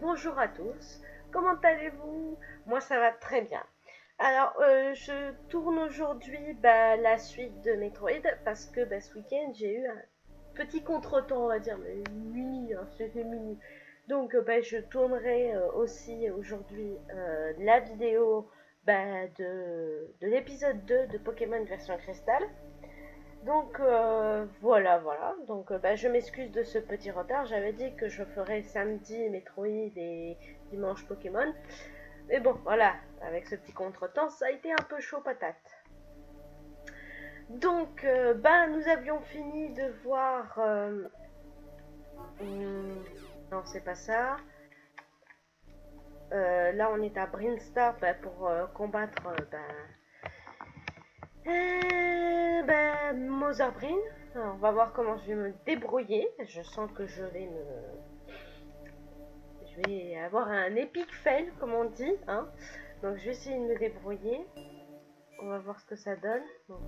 bonjour à tous, comment allez-vous? Moi ça va très bien. Alors je tourne aujourd'hui la suite de Metroid parce que ce week-end j'ai eu un petit contretemps on va dire, mais mini, hein, c'était mini. Donc je tournerai aussi aujourd'hui la vidéo de l'épisode 2 de Pokémon version cristal. Donc voilà. Donc je m'excuse de ce petit retard. J'avais dit que je ferais samedi Metroid et dimanche Pokémon. Mais bon, voilà, avec ce petit contretemps, ça a été un peu chaud patate. Donc nous avions fini de voir... non, c'est pas ça. Là, on est à Brinstar pour combattre Mother Brain. Alors, on va voir comment je vais me débrouiller. Je sens que je vais avoir un epic fail, comme on dit. Hein. Donc, je vais essayer de me débrouiller. On va voir ce que ça donne. Donc,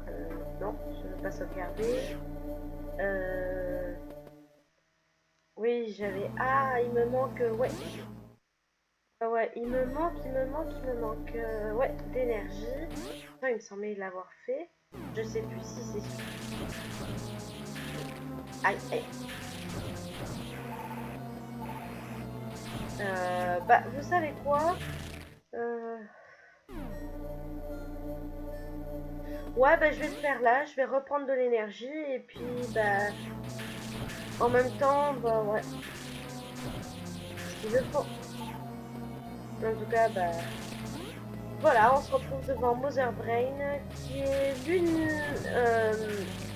non, je ne veux pas sauvegarder. Oui, j'avais... Ah, il me manque... Ouais. Ouais, il me manque... ouais, d'énergie. Enfin, il me semblait l'avoir fait. Je sais plus si c'est... Aïe, aïe. Vous savez quoi? Ouais, je vais le faire là. Je vais reprendre de l'énergie. Et puis, en même temps, ouais. Il le faut. En tout cas, voilà, on se retrouve devant Mother Brain, qui est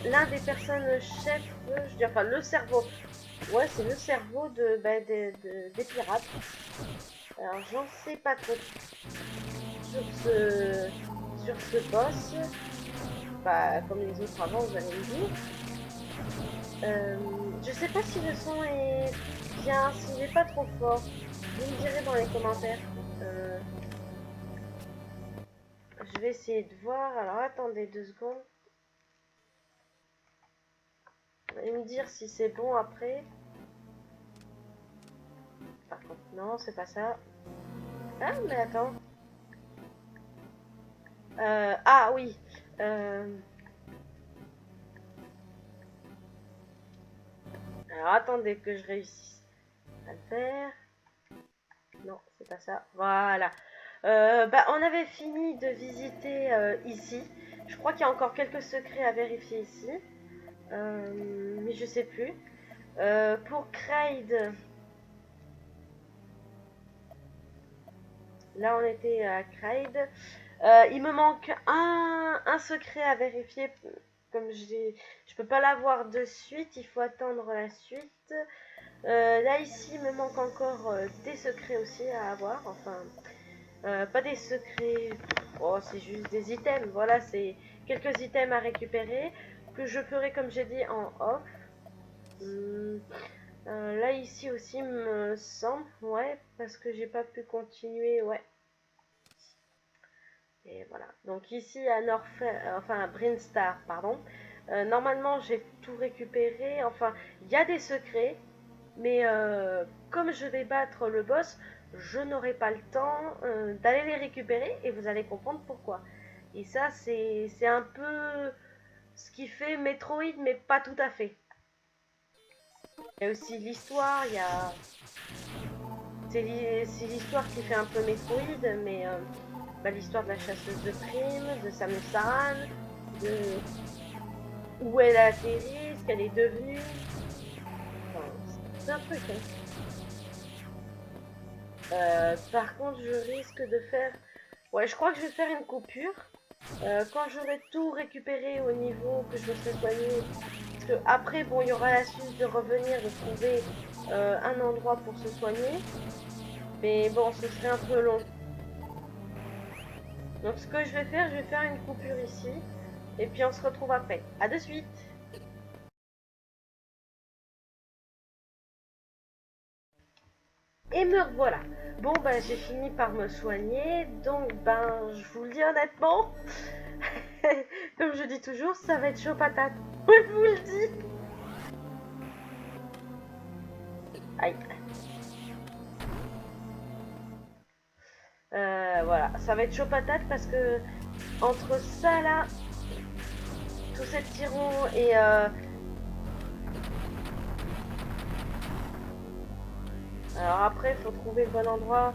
l'un des personnes chefs, je dis, enfin le cerveau. Ouais, c'est le cerveau des pirates. Alors, j'en sais pas trop sur ce boss. Comme les autres avant, vous allez me dire. Je sais pas si le son est bien, s'il est pas trop fort. Vous me direz dans les commentaires. Je vais essayer de voir. Alors, attendez 2 secondes. Vous allez me dire si c'est bon après. Par contre, non, c'est pas ça. Ah, mais attends. Ah oui. Alors, attendez que je réussisse à le faire. Non, c'est pas ça. Voilà. On avait fini de visiter ici. Je crois qu'il y a encore quelques secrets à vérifier ici. Mais je sais plus. Pour Kraid, là on était à Kraid. Il me manque un secret à vérifier. Comme je peux pas l'avoir de suite, il faut attendre la suite. Là ici, il me manque encore des secrets aussi à avoir. Enfin, pas des secrets. Oh, c'est juste des items. Voilà, c'est quelques items à récupérer que je ferai comme j'ai dit en off. Là ici aussi me semble, ouais, parce que j'ai pas pu continuer, ouais. Et voilà. Donc ici à à Brinstar, pardon. Normalement j'ai tout récupéré. Enfin, il y a des secrets, mais comme je vais battre le boss, je n'aurai pas le temps d'aller les récupérer et vous allez comprendre pourquoi. Et ça c'est un peu ce qui fait Metroid, mais pas tout à fait. Il y a aussi l'histoire, c'est l'histoire qui fait un peu Metroid, mais l'histoire de la chasseuse de primes, de Samus Aran, de où elle a atterri, ce qu'elle est devenue. Enfin, c'est un truc. Hein. Par contre, je risque de faire... Ouais, je crois que je vais faire une coupure. Quand j'aurai tout récupéré au niveau que je me serai soigné. Parce que après, bon, il y aura la suite de revenir, de trouver un endroit pour se soigner. Mais bon, ce serait un peu long. Donc ce que je vais faire une coupure ici. Et puis on se retrouve après. À de suite. Et me revoilà. Bon, j'ai fini par me soigner. Donc, je vous le dis honnêtement. Comme je dis toujours, ça va être chaud patate. Je vous le dis. Aïe. Voilà, ça va être chaud patate parce que entre ça là, tous ces petits ronds et alors après, il faut trouver le bon endroit.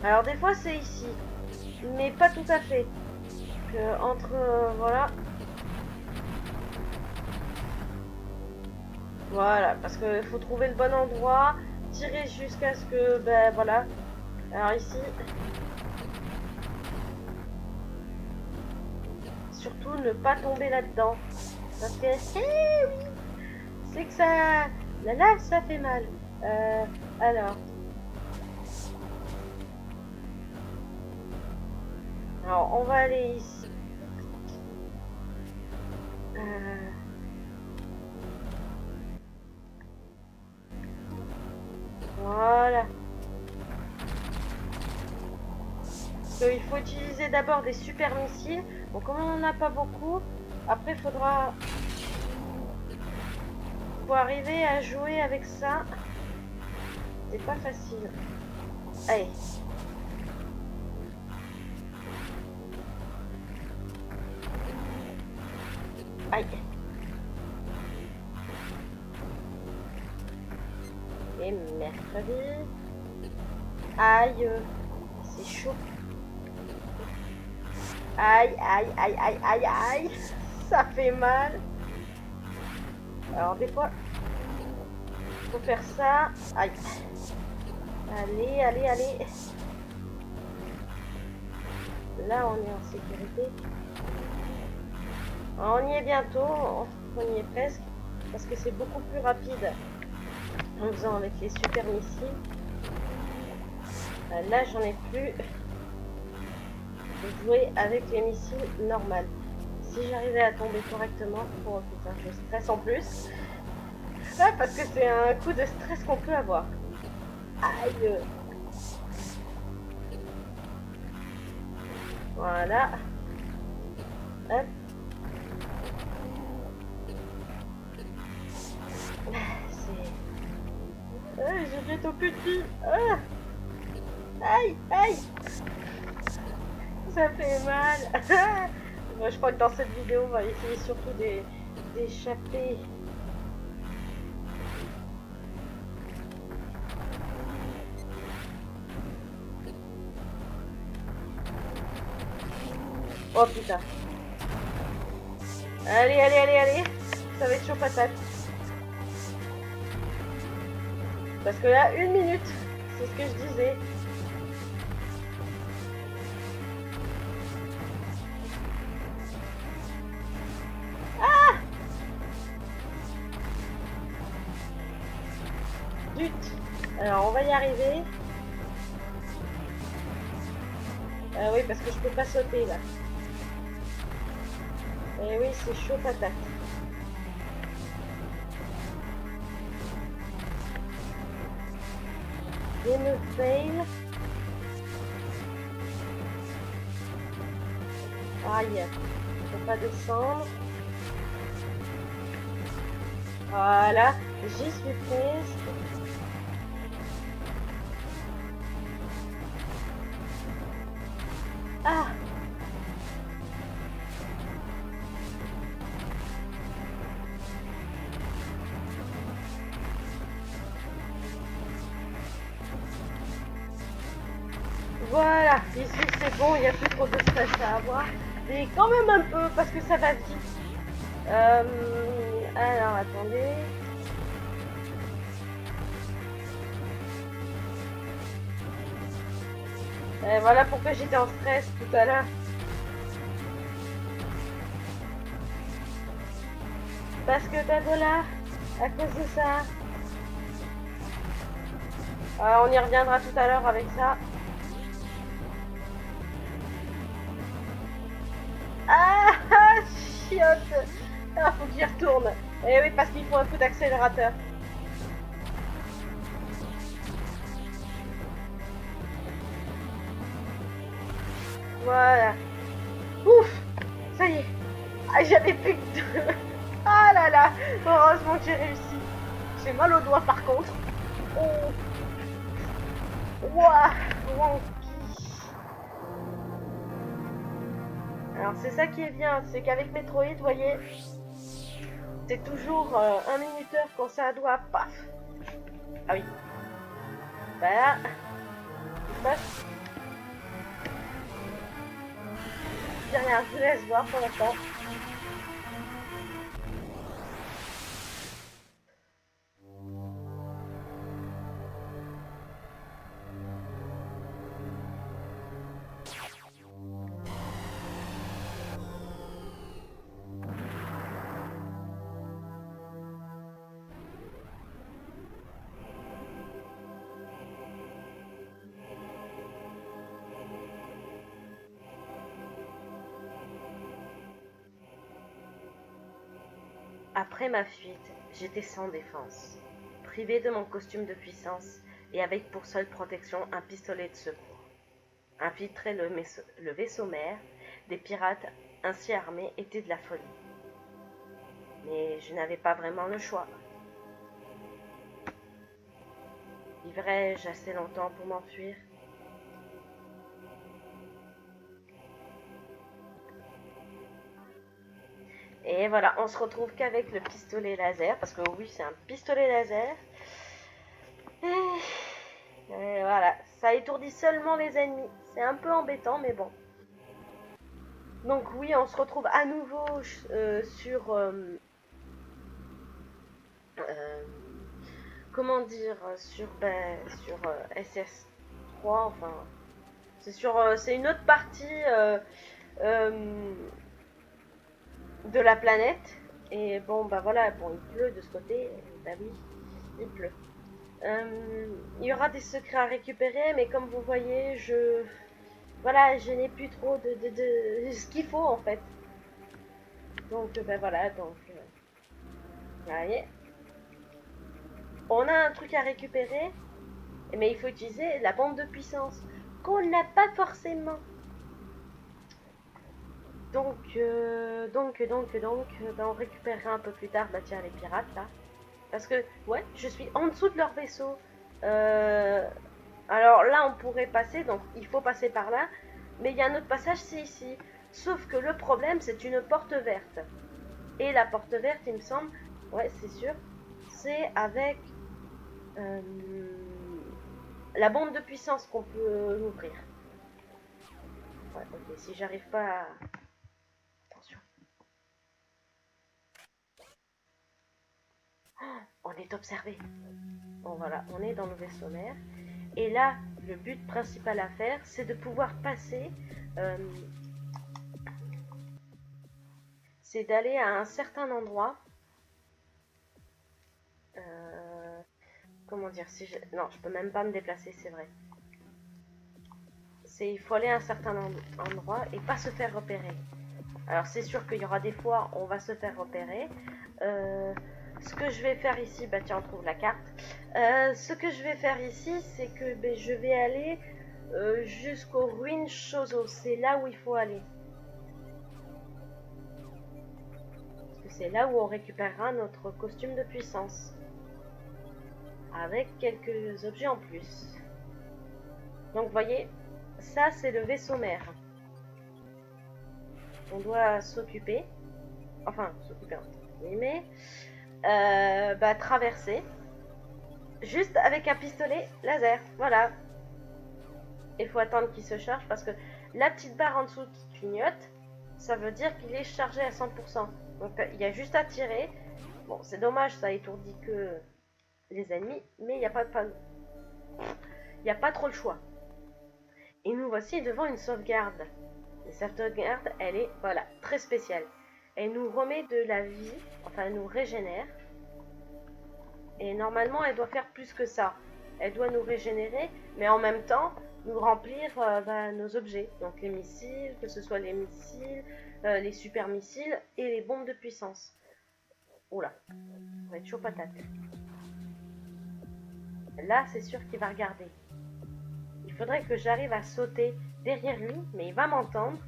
Alors des fois c'est ici, mais pas tout à fait. Que entre voilà. Voilà, parce qu'il faut trouver le bon endroit, tirer jusqu'à ce que, ben voilà. Alors ici, surtout ne pas tomber là-dedans, parce que, eh oui, c'est que ça, la lave, ça fait mal. Alors, on va aller ici. Voilà. Il faut utiliser d'abord des super missiles. Bon, comme on n'en a pas beaucoup, après il faudra faut arriver à jouer avec ça. C'est pas facile. Allez. Aïe. Et mercredi. Aïe. C'est chaud. Aïe, aïe, aïe, aïe, aïe, aïe. Ça fait mal. Alors des fois, faut faire ça. Aïe. Allez, allez, allez. Là, on est en sécurité. On y est bientôt. On y est presque. Parce que c'est beaucoup plus rapide en faisant avec les super missiles. Là, j'en ai plus. Jouer avec les missiles normales. Si j'arrivais à tomber correctement, oh putain, je stresse en plus. Ouais, parce que c'est un coup de stress qu'on peut avoir. Aïe. Voilà. Hop. J'ai bientôt plus de vie. Ah. Aïe, aïe. Ça fait mal. Moi, je crois que dans cette vidéo, on va essayer surtout d'échapper. Oh putain. Allez, allez, allez, allez. Ça va être chaud patate. Parce que là, 1 minute. C'est ce que je disais. Alors on va y arriver. Oui, parce que je peux pas sauter là. Et oui, c'est chaud patate. Game fail. Aïe, je peux pas descendre. Voilà, j'y suis presque. Ah! Voilà, ici c'est bon, il n'y a plus trop de stress à avoir. Mais quand même un peu, parce que ça va vite. Alors, attendez. Voilà pourquoi j'étais en stress tout à l'heure. Parce que t'as voilà, à cause de ça. On y reviendra tout à l'heure avec ça. Ah, chiotte. Ah, faut que j'y retourne. Eh oui, parce qu'il faut un coup d'accélérateur. Voilà. Ouf, ça y est. Ah, j'avais plus que 2. Ah là là. Heureusement que j'ai réussi. J'ai mal au doigt par contre. Oh. Ouah, Wonky. Alors c'est ça qui est bien, c'est qu'avec Metroid, vous voyez, c'est toujours un minuteur quand ça doit, paf. Ah oui. Voilà. Il passe. Je dis rien, je vous laisse voir pour l'instant. Après ma fuite, j'étais sans défense, privé de mon costume de puissance et avec pour seule protection un pistolet de secours. Infiltrer le vaisseau mère des pirates ainsi armés était de la folie. Mais je n'avais pas vraiment le choix. Vivrais-je assez longtemps pour m'enfuir? Et voilà, on se retrouve qu'avec le pistolet laser, parce que oui, c'est un pistolet laser. Et voilà, ça étourdit seulement les ennemis. C'est un peu embêtant, mais bon. Donc oui, on se retrouve à nouveau sur... comment dire? Sur SS3, enfin... C'est une autre partie de la planète. Et bon, bah voilà, bon, il pleut de ce côté. Bah oui, il pleut. Il y aura des secrets à récupérer, mais comme vous voyez, voilà, je n'ai plus trop de ce qu'il faut en fait. Donc, ben voilà, donc, vous voyez, on a un truc à récupérer, mais il faut utiliser la bombe de puissance qu'on n'a pas forcément. Donc, ben, on récupérera un peu plus tard, bah tiens, les pirates là. Parce que, ouais, je suis en dessous de leur vaisseau. Alors là, on pourrait passer, donc il faut passer par là. Mais il y a un autre passage, c'est ici. Sauf que le problème, c'est une porte verte. Et la porte verte, il me semble, ouais, c'est sûr, c'est avec la bombe de puissance qu'on peut l'ouvrir. Ouais, ok, si j'arrive pas à... Attention. Oh, on est observé. Bon, voilà, on est dans le vaisseau mère. Et là, le but principal à faire, c'est de pouvoir passer... c'est d'aller à un certain endroit. Comment dire si je... Non, je peux même pas me déplacer, c'est vrai. Il faut aller à un certain endroit et pas se faire repérer. Alors c'est sûr qu'il y aura des fois où on va se faire repérer. Ce que je vais faire ici, bah tiens, on trouve la carte. Ce que je vais faire ici, c'est que je vais aller jusqu'aux ruines Chozo. C'est là où il faut aller. Parce que c'est là où on récupérera notre costume de puissance. Avec quelques objets en plus. Donc vous voyez, ça c'est le vaisseau mère. On doit s'occuper. Enfin, s'occuper entre guillemets. Traverser. Juste avec un pistolet laser. Voilà. Il faut attendre qu'il se charge parce que la petite barre en dessous qui clignote, ça veut dire qu'il est chargé à 100%. Donc il y a juste à tirer. Bon, c'est dommage, ça étourdit que les ennemis, mais il n'y a pas trop le choix. Et nous voici devant une sauvegarde. Et cette sauvegarde, elle est, voilà, très spéciale. Elle nous remet de la vie, enfin elle nous régénère. Et normalement, elle doit faire plus que ça. Elle doit nous régénérer, mais en même temps, nous remplir nos objets. Donc les missiles, que ce soit les missiles, les super missiles et les bombes de puissance. Oula, ça va être chaud patate. Là, c'est sûr qu'il va regarder. Il faudrait que j'arrive à sauter derrière lui, mais il va m'entendre.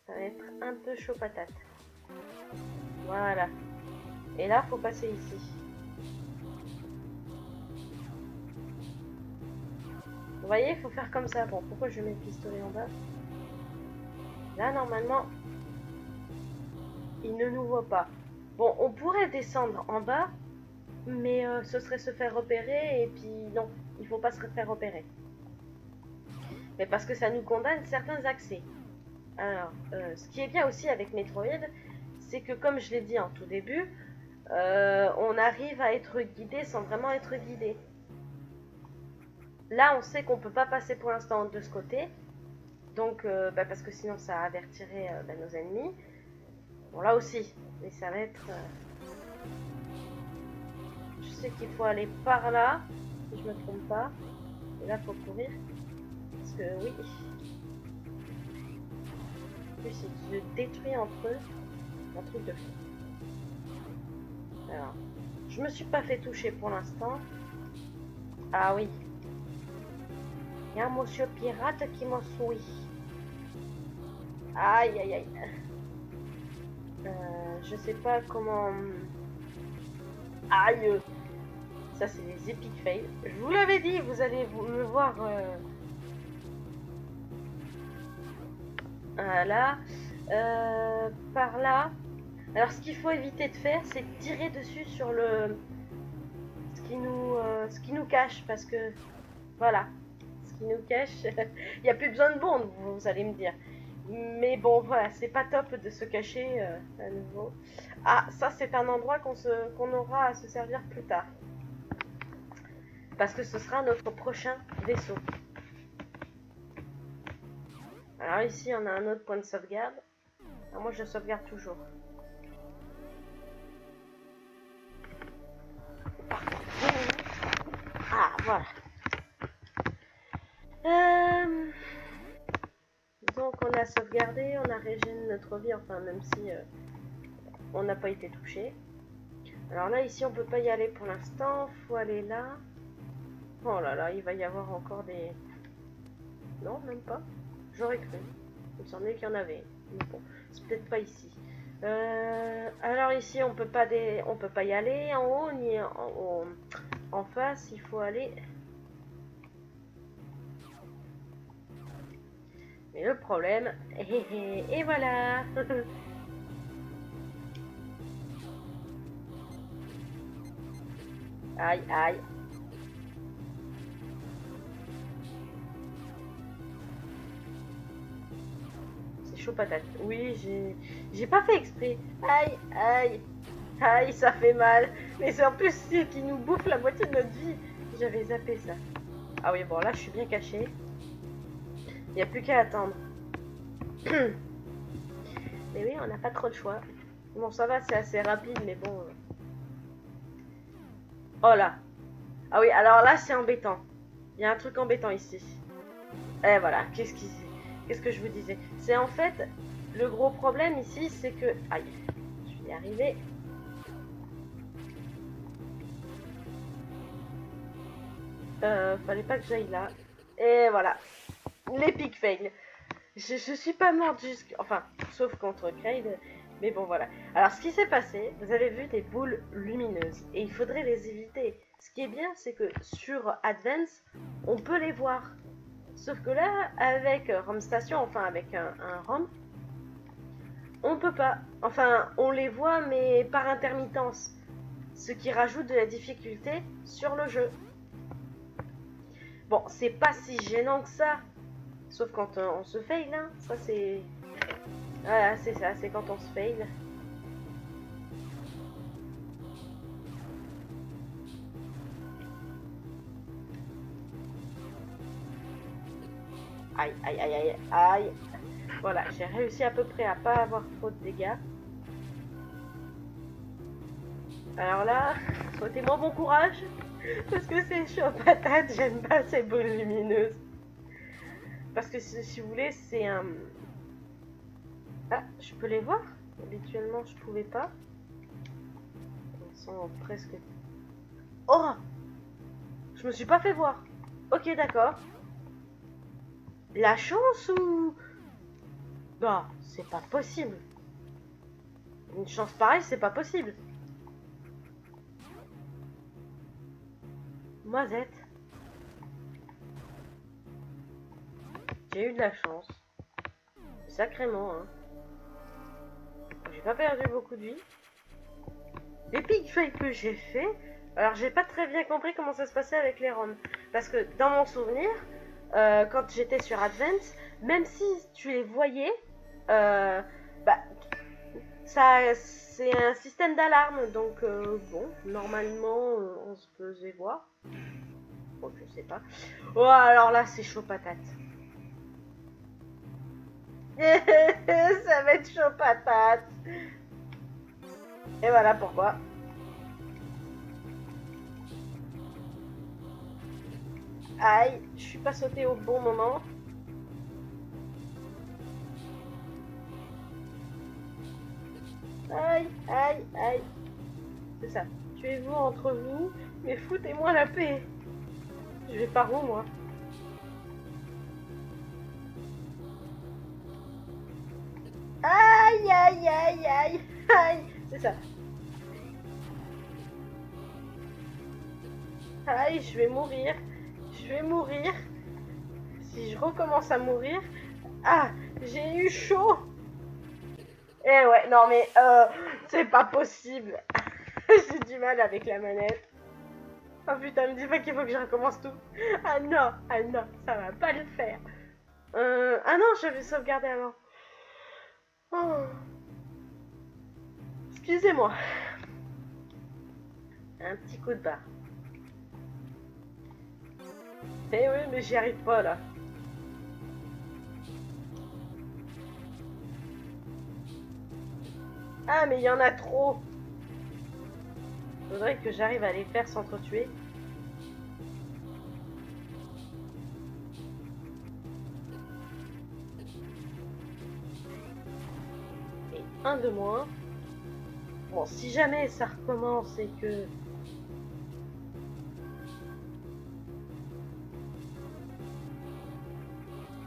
Ça va être un peu chaud patate. Voilà. Et là, il faut passer ici. voyez, il faut faire comme ça. Bon, pourquoi je mets le pistolet en bas? Là, normalement, il ne nous voit pas. Bon, on pourrait descendre en bas, mais ce serait se faire repérer, et puis non, il faut pas se faire repérer. Mais parce que ça nous condamne certains accès. Alors, ce qui est bien aussi avec Metroid, c'est que comme je l'ai dit en tout début, on arrive à être guidé sans vraiment être guidé. Là, on sait qu'on peut pas passer pour l'instant de ce côté, donc parce que sinon ça avertirait nos ennemis. Bon, là aussi, mais ça va être... Je sais qu'il faut aller par là, si je me trompe pas. Et là, faut courir. Parce que oui. En plus, il se détruit entre eux. Un truc de fou. Alors, je me suis pas fait toucher pour l'instant. Ah oui. Il y a un monsieur pirate qui m'a suivi. Aïe, aïe, aïe. Je sais pas comment... Aïe. Ça, c'est des epic fails. Je vous l'avais dit, vous allez me voir... Voilà. Par là. Alors, ce qu'il faut éviter de faire, c'est de tirer dessus sur le... Ce qui nous cache, parce que... Voilà. Ce qui nous cache... Il n'y a plus besoin de bombes, vous allez me dire. Mais bon, voilà, c'est pas top de se cacher à nouveau. Ah, ça, c'est un endroit qu'on aura à se servir plus tard. Parce que ce sera notre prochain vaisseau. Alors ici, on a un autre point de sauvegarde. Alors moi, je sauvegarde toujours. Ah, voilà. Donc, on a sauvegardé, on a régénéré notre vie, enfin, même si on n'a pas été touché. Alors là, ici, on peut pas y aller pour l'instant. Faut aller là. Oh là là, il va y avoir encore des... Non, même pas. J'aurais cru. Il me semblait qu'il y en avait. Mais bon, c'est peut-être pas ici. Alors ici, on peut pas y aller en haut ni en face. Il faut aller... Mais le problème... Et voilà. Aïe, aïe. Chaud patate. Oui, j'ai pas fait exprès. Aïe, aïe, aïe, ça fait mal. Mais c'est en plus c'est qui nous bouffe la moitié de notre vie. J'avais zappé ça. Ah oui, bon, là, je suis bien cachée. Il n'y a plus qu'à attendre. Mais oui, on n'a pas trop le choix. Bon, ça va, c'est assez rapide, mais bon... Oh là. Ah oui, alors là, c'est embêtant. Il y a un truc embêtant ici. Et voilà, qu'est-ce que je vous disais? C'est en fait, le gros problème ici, c'est que... Aïe, je vais y arriver. Fallait pas que j'aille là. Et voilà. L'épic fail. Je suis pas morte jusqu'à... Enfin, sauf contre Kraid. Mais bon, voilà. Alors, ce qui s'est passé, vous avez vu des boules lumineuses. Et il faudrait les éviter. Ce qui est bien, c'est que sur Advance, on peut les voir. Sauf que là, avec ROM Station, enfin avec un ROM, on peut pas. Enfin, on les voit, mais par intermittence. Ce qui rajoute de la difficulté sur le jeu. Bon, c'est pas si gênant que ça. Sauf quand on se fail, hein. Ça, c'est... Voilà, c'est ça, c'est quand on se fail. Aïe, aïe, aïe, aïe, aïe. Voilà, j'ai réussi à peu près à pas avoir trop de dégâts. Alors là, souhaitez-moi bon courage. Parce que c'est chaud patate, j'aime pas ces boules lumineuses. Parce que si vous voulez, c'est un... Ah, je peux les voir? Habituellement, je pouvais pas. Ils sont presque... Oh! Je me suis pas fait voir. Ok, d'accord. La chance ou... Bah, c'est pas possible. Une chance pareille, c'est pas possible. Moisette. J'ai eu de la chance. Sacrément, hein. J'ai pas perdu beaucoup de vie. Les big fails que j'ai fait, alors j'ai pas très bien compris comment ça se passait avec les ROM. Parce que dans mon souvenir, quand j'étais sur Advance, même si tu les voyais, bah, ça, c'est un système d'alarme. Donc bon, normalement, on se faisait voir. Bon, je sais pas. Oh, alors là, c'est chaud patate. Ça va être chaud patate. Et voilà pourquoi. Aïe, je suis pas sautée au bon moment. Aïe, aïe, aïe. C'est ça. Tuez-vous entre vous, mais foutez-moi la paix. Je vais par où, moi? Aïe, aïe, aïe, aïe, aïe. C'est ça. Aïe, je vais mourir. Je vais mourir. Si je recommence à mourir... Ah, j'ai eu chaud. Eh ouais, non mais c'est pas possible. J'ai du mal avec la manette. Oh putain, me dis pas qu'il faut que je recommence tout. Ah non, ça va pas le faire. Ah non, j'avais sauvegardé avant. Oh. Excusez-moi. Un petit coup de barre. Eh oui, mais j'y arrive pas là. Ah, mais il y en a trop. Faudrait que j'arrive à les faire s'entretuer. Et un de moins. Bon, si jamais ça recommence et que...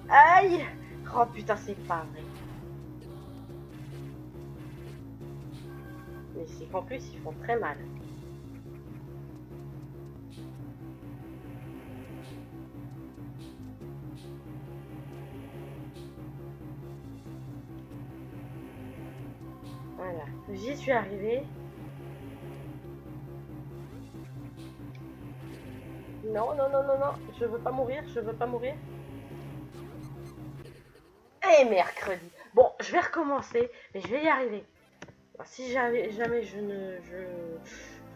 Aïe! Oh putain, c'est pas vrai. Mais c'est qu'en plus, ils font très mal. Voilà, j'y suis arrivée. Non, non, non, non, non, je veux pas mourir, je veux pas mourir. Et mercredi. Bon, je vais recommencer, mais je vais y arriver. Alors, si jamais je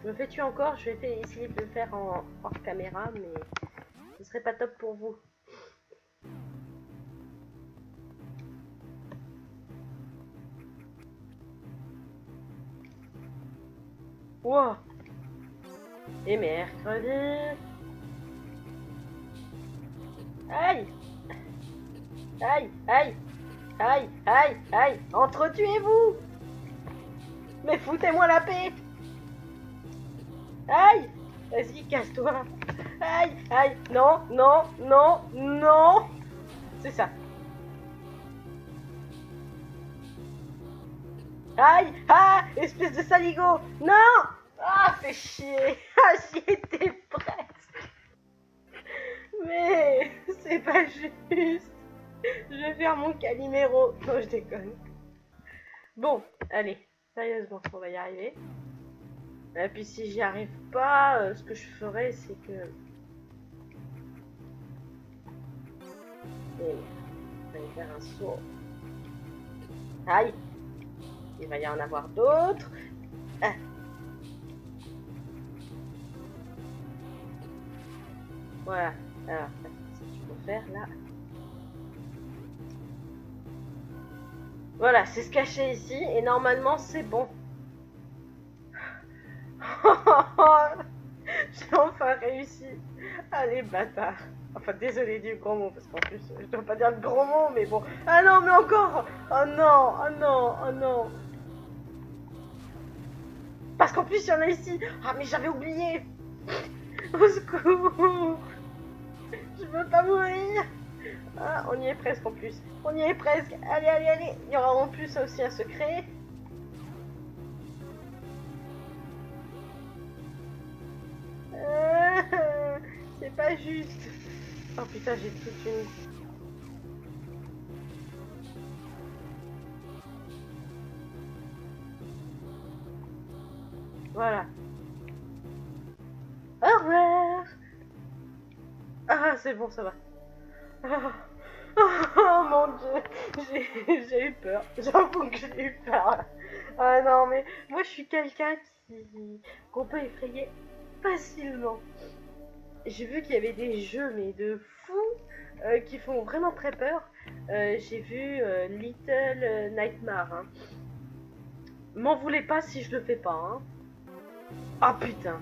me fais tuer encore, je vais essayer de le faire en hors caméra, mais ce serait pas top pour vous. Wow. Et mercredi. Aïe. Aïe, aïe, aïe, aïe, aïe. Entretuez-vous. Mais foutez-moi la paix. Aïe. Vas-y, casse-toi. Aïe, aïe. Non, non, non, non. C'est ça. Aïe. Ah, espèce de saligo. Non. Ah, fais chier. Ah, j'y étais presque. Mais c'est pas juste. Je vais faire mon Calimero. Non, je déconne. Bon, allez. Sérieusement, on va y arriver. Et puis si j'y arrive pas, ce que je ferai, c'est que... Et je vais faire un saut. Aïe. Il va y en avoir d'autres. Ah. Voilà. Alors, ce qu'il faut faire là. Voilà, c'est se cacher ici et normalement c'est bon. J'ai enfin réussi. Allez, bâtard. Enfin, désolé du gros mot, parce qu'en plus, je dois pas dire de gros mots, mais bon. Ah non, mais encore. Oh non, oh non, oh non. Parce qu'en plus, il y en a ici. Ah, mais j'avais oublié. Au secours. Je veux pas mourir. Ah, on y est presque en plus. On y est presque. Allez, allez, allez. Il y aura en plus aussi un secret. C'est pas juste. Oh putain, j'ai toute une... Voilà. Au revoir. Ah, c'est bon, ça va. Ah. Oh mon dieu, j'ai eu peur. J'avoue que j'ai eu peur. Ah non, mais moi je suis quelqu'un qu'on peut effrayer facilement. J'ai vu qu'il y avait des jeux, mais de fous, qui font vraiment très peur. J'ai vu Little Nightmare. Hein. M'en voulez pas si je le fais pas. Hein. Ah putain.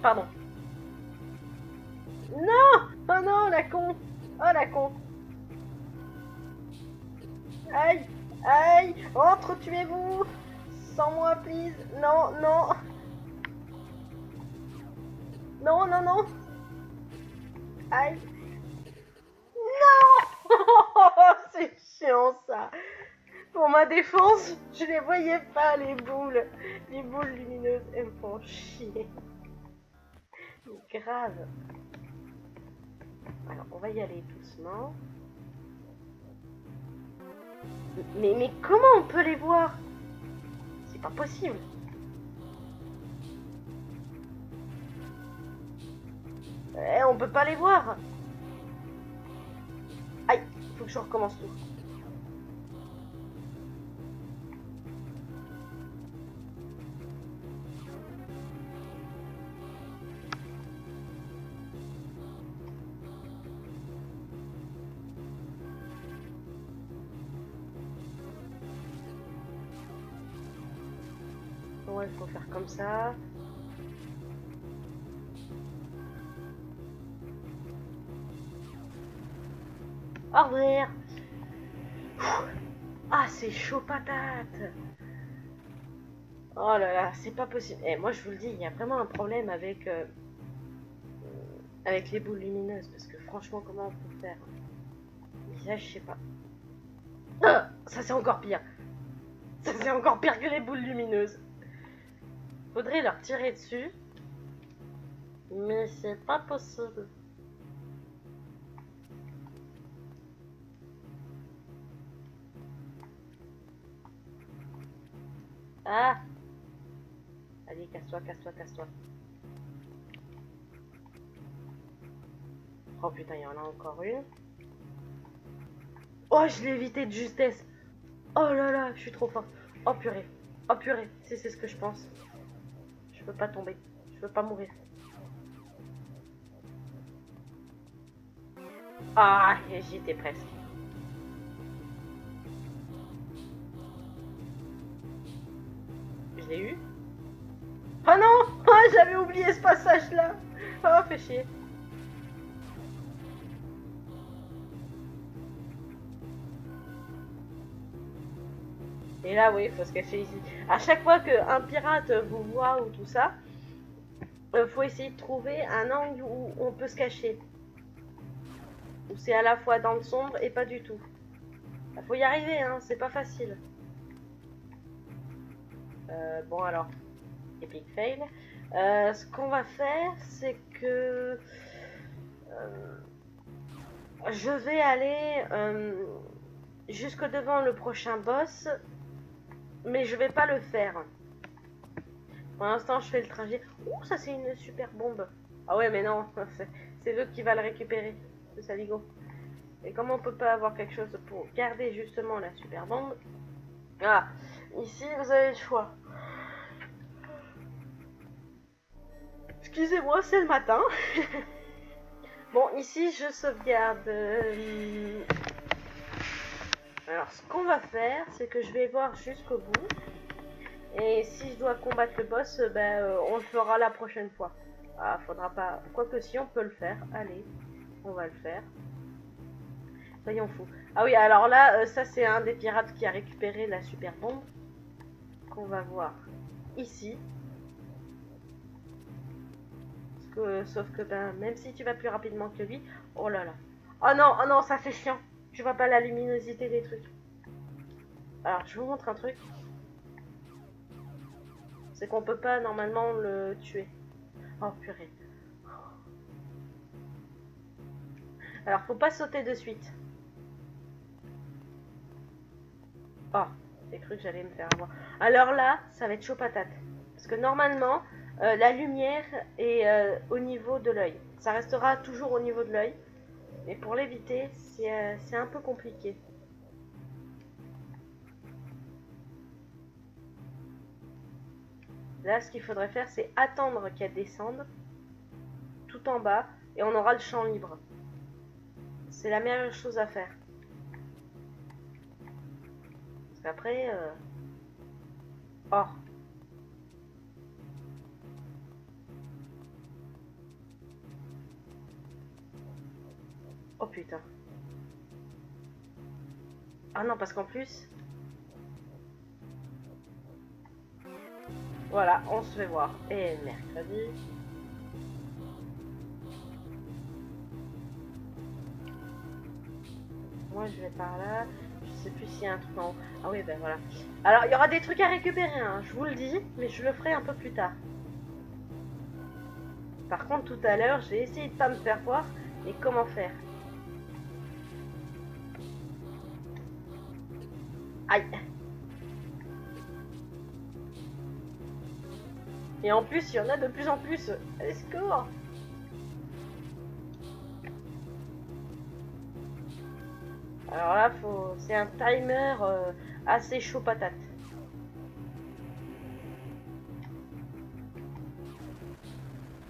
Pardon. Non. Oh non, la con. Oh la con. Aïe. Aïe. Entretuez-vous. Sans moi, please. Non, non. Non, non, non. Aïe. Non. C'est chiant ça. Pour ma défense, je les voyais pas les boules. Les boules lumineuses, elles me font chier. Grave. Alors, on va y aller doucement. Mais comment on peut les voir? C'est pas possible. On peut pas les voir. Aïe, faut que je recommence tout. Ouais, il faut faire comme ça. Au revoir. Ah, c'est chaud patate. Oh là là, c'est pas possible. Et moi, je vous le dis, il y a vraiment un problème avec les boules lumineuses. Parce que franchement, comment on peut faire? Ça, je sais pas. Ah, ça, c'est encore pire. Ça, c'est encore pire que les boules lumineuses. Faudrait leur tirer dessus. Mais c'est pas possible. Ah! Allez, casse-toi, casse-toi, casse-toi. Oh putain, il y en a encore une. Oh, je l'ai évité de justesse. Oh là là, je suis trop forte. Oh purée. Oh purée, si c'est ce que je pense. Je peux pas tomber. Je peux pas mourir. Ah, j'y étais presque. Je l'ai eu. Oh non! Oh, j'avais oublié ce passage-là. Oh, fait chier. Et là, oui, il faut se cacher ici. À chaque fois qu'un pirate vous voit ou tout ça, faut essayer de trouver un angle où on peut se cacher. Où c'est à la fois dans le sombre et pas du tout. Faut y arriver, hein, c'est pas facile. Bon alors, epic fail. Ce qu'on va faire, c'est que je vais aller jusque devant le prochain boss, mais je vais pas le faire. Pour l'instant, je fais le trajet. Ouh, ça c'est une super bombe. Ah ouais, mais non, c'est eux qui va le récupérer, ce saligo. Et comment on peut pas avoir quelque chose pour garder justement la super bombe? Ah, ici vous avez le choix. Excusez-moi, c'est le matin. Bon, ici je sauvegarde. Alors, ce qu'on va faire, c'est que je vais voir jusqu'au bout. Et si je dois combattre le boss, on le fera la prochaine fois. Ah, faudra pas. Quoique si on peut le faire, allez, on va le faire. Soyons fous. Ah oui, alors là, ça c'est un des pirates qui a récupéré la super bombe. Qu'on va voir ici. Sauf que même si tu vas plus rapidement que lui, oh là là. Oh non, ça fait chiant. Tu vois pas la luminosité des trucs. Alors, je vous montre un truc. C'est qu'on peut pas normalement le tuer. Oh purée. Alors, faut pas sauter de suite. Oh, j'ai cru que j'allais me faire avoir. Alors là, ça va être chaud patate. Parce que normalement, la lumière est au niveau de l'œil. Ça restera toujours au niveau de l'œil, mais pour l'éviter, c'est un peu compliqué. Là, ce qu'il faudrait faire, c'est attendre qu'elle descende tout en bas et on aura le champ libre. C'est la meilleure chose à faire. Parce qu'après... Oh. Oh putain. Ah non, parce qu'en plus... Voilà, on se fait voir. Et mercredi... Moi, je vais par là. Je sais plus s'il y a un truc en haut. Ah oui, ben voilà. Alors, il y aura des trucs à récupérer, hein, je vous le dis, mais je le ferai un peu plus tard. Par contre, tout à l'heure, j'ai essayé de pas me faire voir. Et comment faire? Aïe. Et en plus, il y en a de plus en plus. Allez, score. Alors là, c'est un timer assez chaud patate.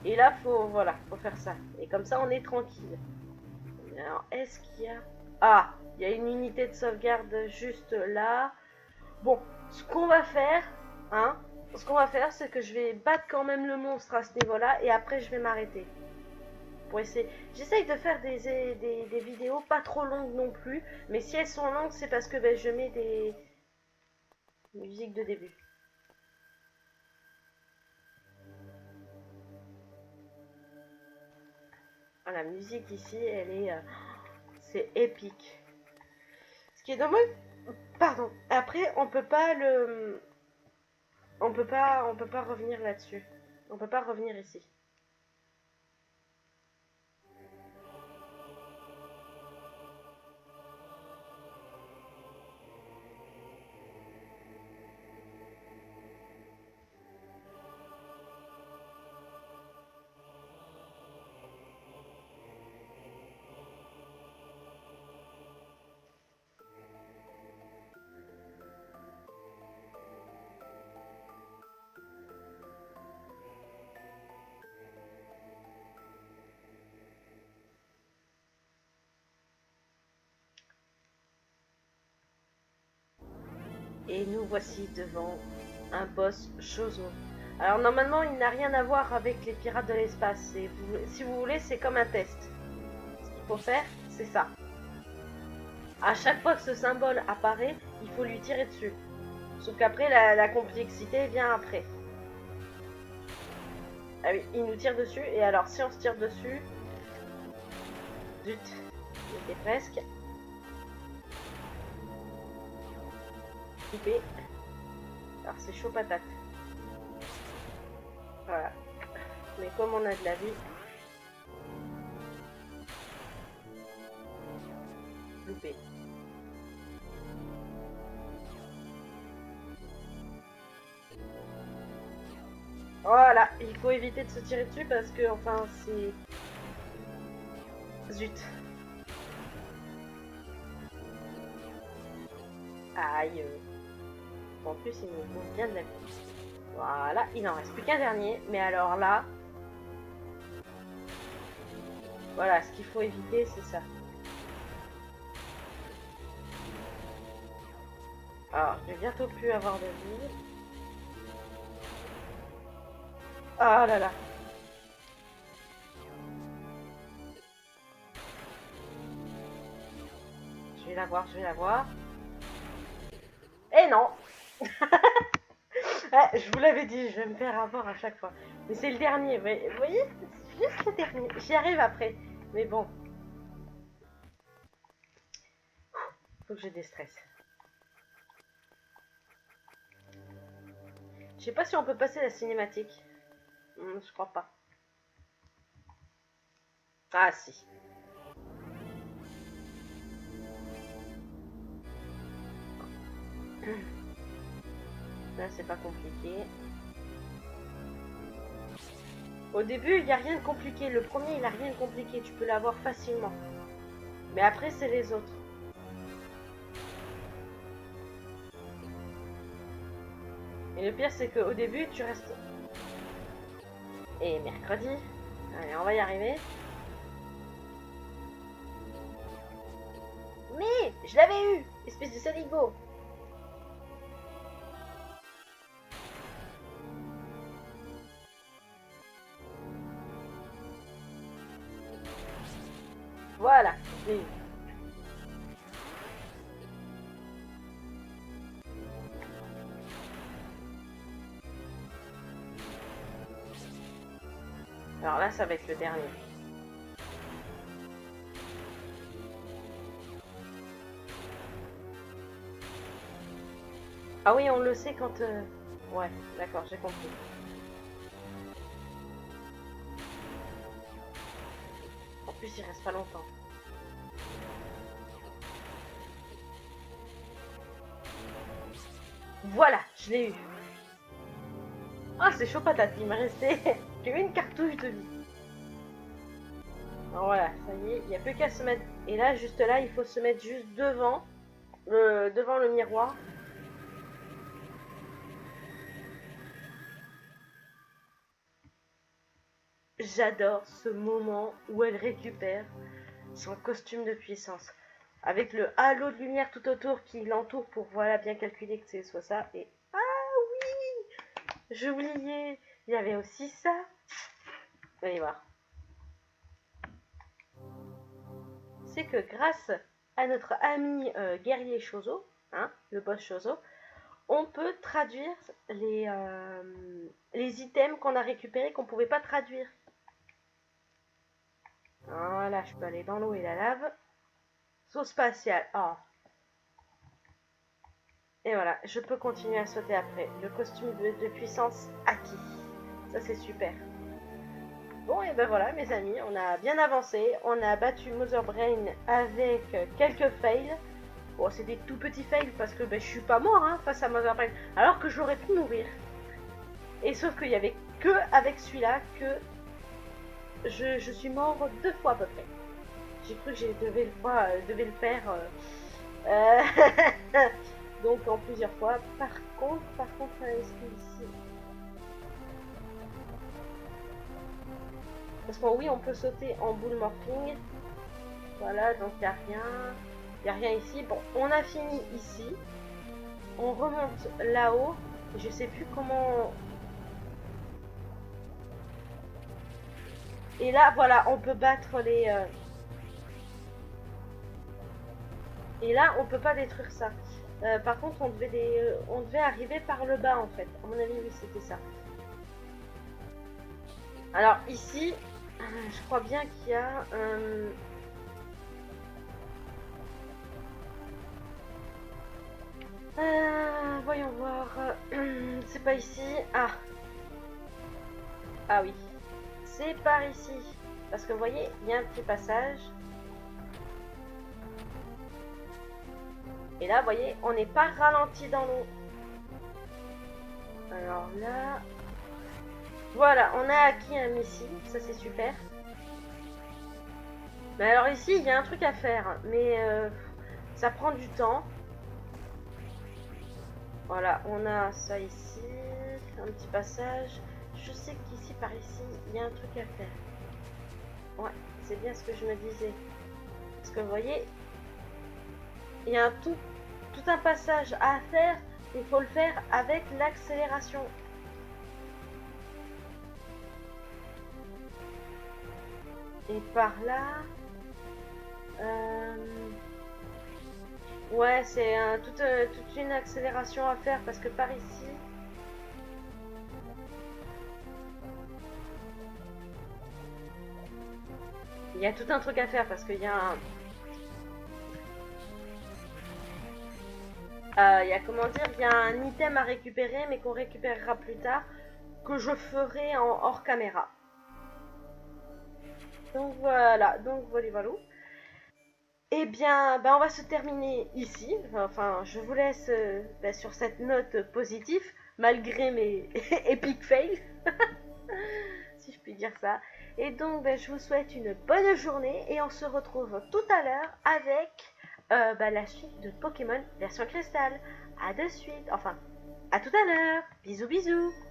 Et là, voilà, faut faire ça. Et comme ça, on est tranquille. Alors, est-ce qu'il y a... Ah, il y a une unité de sauvegarde juste là. Bon, ce qu'on va faire, hein, c'est que je vais battre quand même le monstre à ce niveau-là et après je vais m'arrêter. Pour essayer. J'essaye de faire des vidéos pas trop longues non plus, mais si elles sont longues, c'est parce que ben, je mets des musiques de début. Ah, la musique ici, elle est... c'est épique. Ce qui est dommage... Pardon. Après, on peut pas le... on peut pas revenir là-dessus. On peut pas revenir ici. Et nous voici devant un boss Chozo. Alors normalement, il n'a rien à voir avec les pirates de l'espace. Si vous voulez, c'est comme un test. Ce qu'il faut faire, c'est ça. À chaque fois que ce symbole apparaît, il faut lui tirer dessus. Sauf qu'après, la complexité vient après. Ah oui, il nous tire dessus. Et alors, si on se tire dessus... Zut, il était presque. Coupé. Alors, c'est chaud patate. Voilà. Mais comme on a de la vie... Loupé. Voilà, il faut éviter de se tirer dessus parce que, enfin, c'est... Zut. Aïe. En plus, il nous montre bien de la vie. Voilà, il n'en reste plus qu'un dernier. Mais alors là... Voilà, ce qu'il faut éviter, c'est ça. Alors, je vais bientôt plus avoir de vie. Ah là là. Je vais la voir, je vais la voir. Eh non. Ah, je vous l'avais dit, je vais me faire avoir à chaque fois. Mais c'est le dernier, vous voyez, c'est juste le dernier. J'y arrive après. Mais bon. Faut que je déstresse. Je sais pas si on peut passer la cinématique. Je crois pas. Ah si. Là c'est pas compliqué. Au début, il n'y a rien de compliqué. Le premier, il a rien de compliqué. Tu peux l'avoir facilement. Mais après, c'est les autres. Et le pire, c'est qu'au début, tu restes... Et mercredi. Allez, on va y arriver. Mais je l'avais eu, espèce de saligo. Voilà, je l'ai eu. Alors là, ça va être le dernier. Ah oui, on le sait quand... Ouais, d'accord, j'ai compris. En plus, il reste pas longtemps. Voilà, je l'ai eu. Ah, c'est chaud patate, il m'a resté une cartouche de vie. Alors voilà, ça y est, il n'y a plus qu'à se mettre... Et là, juste là, il faut se mettre juste devant le miroir. J'adore ce moment où elle récupère son costume de puissance. Avec le halo de lumière tout autour qui l'entoure pour voilà bien calculer que c'est soit ça. Et ah oui, j'oubliais, il y avait aussi ça. Allez voir. C'est que grâce à notre ami guerrier Chozo, hein, le boss Chozo, on peut traduire les items qu'on a récupérés qu'on ne pouvait pas traduire. Voilà, je peux aller dans l'eau et la lave. Saut spatial. Oh. Et voilà, je peux continuer à sauter après. Le costume de puissance acquis. Ça, c'est super. Bon, et ben voilà, mes amis, on a bien avancé. On a battu Mother Brain avec quelques fails. Bon, c'est des tout petits fails parce que ben, je suis pas mort hein, face à Mother Brain. Alors que j'aurais pu mourir. Et sauf qu'il y avait que avec celui-là que je suis mort 2 fois à peu près. J'ai cru que je devais le faire donc en plusieurs fois. Par contre, est-ce que ici... Parce que oui, on peut sauter en boule morphing. Voilà, donc il n'y a rien ici. Bon, on a fini ici. On remonte là-haut. Je sais plus comment... Et là, voilà, on peut battre les... Et là, on peut pas détruire ça. Par contre, on devait arriver par le bas, en fait. À mon avis, oui, c'était ça. Alors, ici, je crois bien qu'il y a... voyons voir. C'est pas ici. Ah. Ah oui. C'est par ici. Parce que vous voyez, il y a un petit passage. Et là, vous voyez, on n'est pas ralenti dans l'eau. Alors là... Voilà, on a acquis un missile. Ça, c'est super. Mais alors ici, il y a un truc à faire. Mais ça prend du temps. Voilà, on a ça ici. Un petit passage. Je sais qu'ici, par ici, il y a un truc à faire. Ouais, c'est bien ce que je me disais. Parce que vous voyez, il y a tout un passage à faire. Il faut le faire avec l'accélération. Et par là... Ouais, c'est toute une accélération à faire parce que par ici... Il y a tout un truc à faire parce qu'il y a un... il y a comment dire, il y a un item à récupérer mais qu'on récupérera plus tard, que je ferai en hors caméra. Donc voilà, donc voilà. Eh bien, on va se terminer ici. Enfin, je vous laisse sur cette note positive, malgré mes epic fails. si je puis dire ça. Et donc, je vous souhaite une bonne journée et on se retrouve tout à l'heure avec la suite de Pokémon version cristal. À de suite, enfin, à tout à l'heure. Bisous bisous.